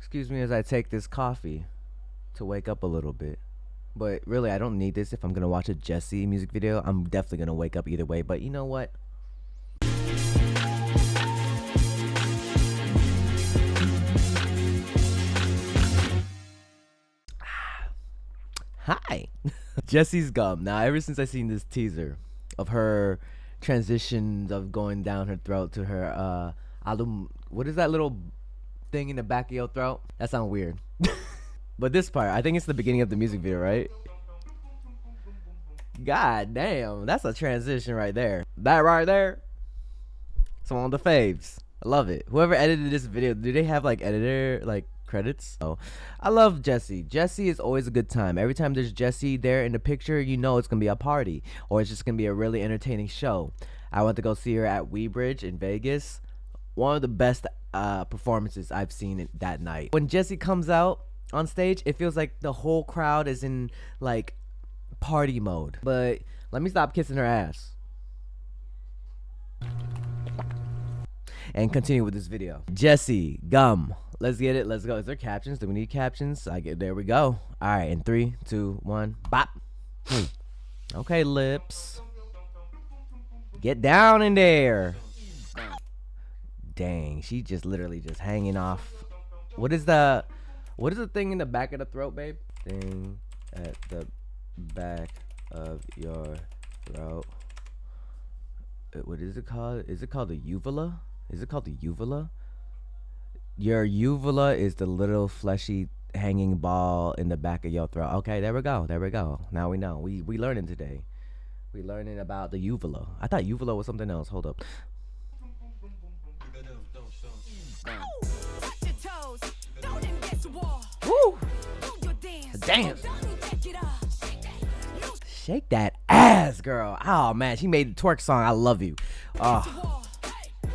Excuse me as I take this coffee to wake up a little bit. But really, I don't need this if I'm gonna watch a Jessi music video. I'm definitely gonna wake up either way. But you know what? Hi. Jessi's gum. Now, ever since I seen this teaser of her transitions of going down her throat to her what is that little thing in the back of your throat? That sounds weird. But this part, I think it's the beginning of the music video, right? God damn, that's a transition right there. That right there, it's one of the faves. I love it. Whoever edited this video, do they have like editor like credits? Oh, I love Jessi. Jessi is always a good time. Every time there's Jessi there in the picture, you know it's gonna be a party, or it's just gonna be a really entertaining show. I went to go see her at Weebridge in Vegas. One of the best performances I've seen that night. When Jessi comes out on stage, it feels like the whole crowd is in like party mode. But let me stop kissing her ass and continue with this video. Jessi, gum. Let's get it. Let's go. Is there captions? Do we need captions? There we go. All right, in 3, 2, 1, bop. Okay, lips. Get down in there. Dang, she just literally just hanging off. What is the thing in the back of the throat, babe? Thing at the back of your throat. What is it called? Is it called the uvula? Is it called the uvula? Your uvula is the little fleshy hanging ball in the back of your throat. Okay, there we go. There we go. Now we know. We learning today. We learning about the uvula. I thought uvula was something else. Hold up. Woo! Damn. Shake that ass, girl. Oh man, she made the twerk song. I love you. Oh,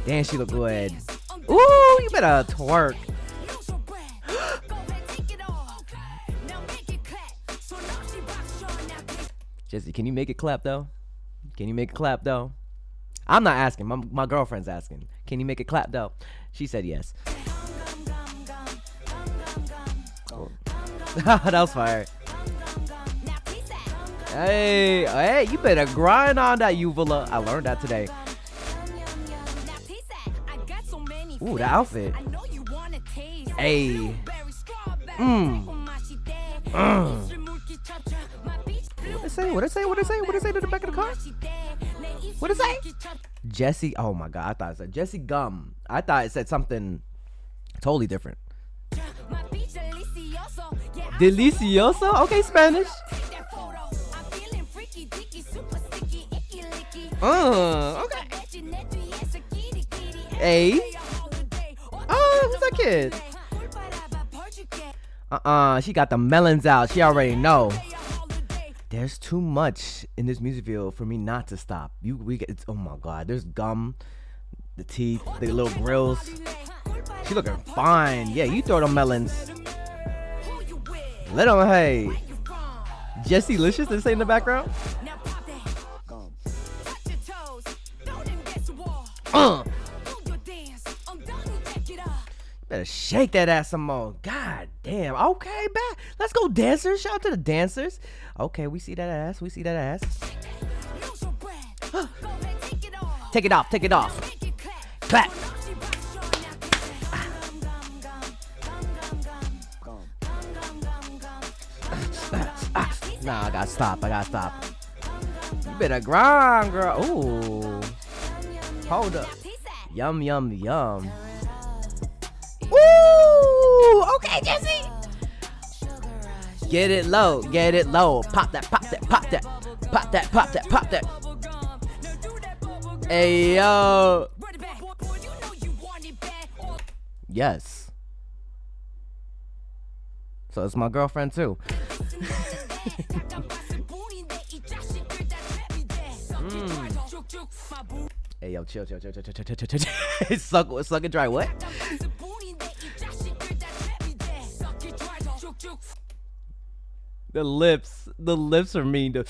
damn, she look good. Ooh, you better twerk. Jessi, can you make it clap though? Can you make it clap though? I'm not asking. My girlfriend's asking. Can you make it clap though? She said yes. Oh. That was fire. Hey, you better grind on that uvula. I learned that today. Ooh, the outfit. Hey. What it say to the back of the car? What it say? Jessi. Oh my god, I thought it said Jessi gum. I thought it said something totally different. Delicioso? Okay, Spanish. Okay. Hey. Oh, who's that kid? She got the melons out. She already know. There's too much in this music video for me not to stop. Oh my god. There's gum, the teeth, the little grills. She looking fine. Yeah, you throw them melons. Let them, hey. Jessi Licious, they say in the background. Better shake that ass some more. God damn. Okay, back. Let's go, dancers. Shout out to the dancers. Okay, we see that ass. We see that ass. Take it off. Take it off. Clap. Nah, I gotta stop. I gotta stop. You better grind, girl. Ooh. Hold up. Yum, yum, yum. Ooh. Okay, Jessi. Get it low. Get it low. Pop that. Pop that. Pop that. Pop that. Pop that. Pop that. Hey, yo. Yes. So it's my girlfriend too. Hey yo, chill. Suck it dry. What? The lips are mean to.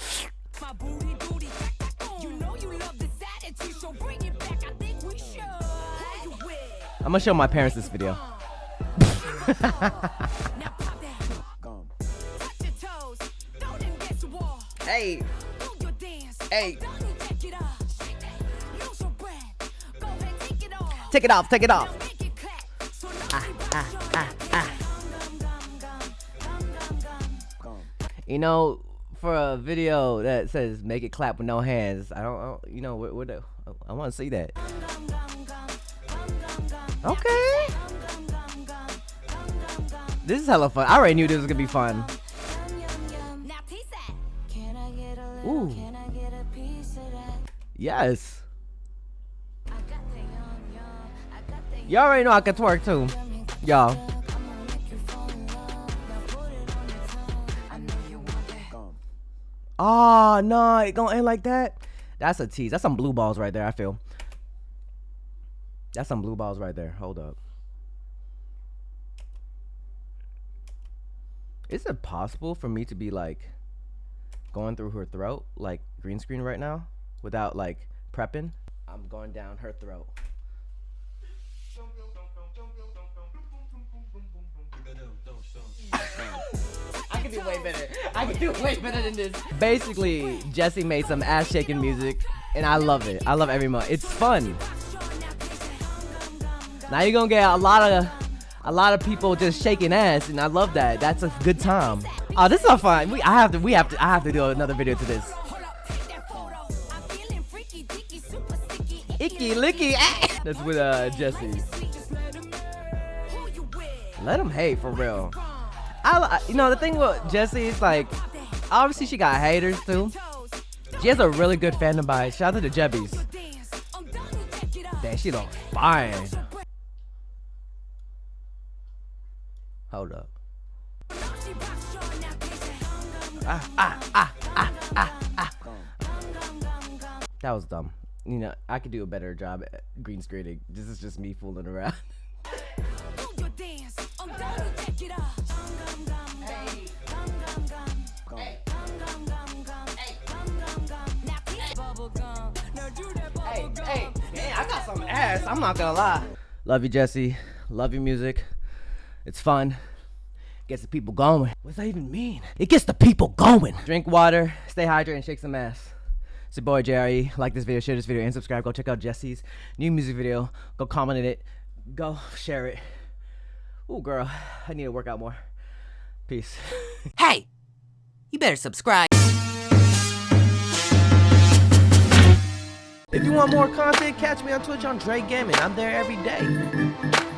I'm gonna show my parents this video. Hey. Hey. Take it off, take it off. You know, for a video that says make it clap with no hands, I don't you know, I want to see that. Okay. This is hella fun. I already knew this was gonna be fun. Ooh. Yes. Y'all already know I can twerk too. Y'all. Oh, no, it gonna end like that? That's a tease. That's some blue balls right there, I feel. That's some blue balls right there. Hold up. Is it possible for me to be like going through her throat like green screen right now without like prepping? I'm going down her throat. I can do way better. I can do way better than this. Basically, Jessi made some ass shaking music and I love it. I love every month. It's fun. Now you're gonna get a lot of people just shaking ass, and I love that. That's a good time. Oh, this is not fun. I have to do another video to this. Icky licky. That's with Jessi. Let him hate for real. You know the thing with Jessi is like, obviously she got haters too. She has a really good fandom base. Shout out to the Jebbies. Damn, she looks fine. Hold up. That was dumb. You know, I could do a better job at green screening. This is just me fooling around. Hey, I got some ass. I'm not gonna lie. Love you, Jessi. Love your music. It's fun. Gets the people going. What does that even mean? It gets the people going. Drink water, stay hydrated, and shake some ass. It's your boy JRE. Like this video, share this video, and subscribe. Go check out Jessi's new music video. Go comment on it. Go share it. Ooh, girl, I need to work out more. Peace. Hey, you better subscribe. If you want more content, catch me on Twitch on Jrekml. I'm there every day.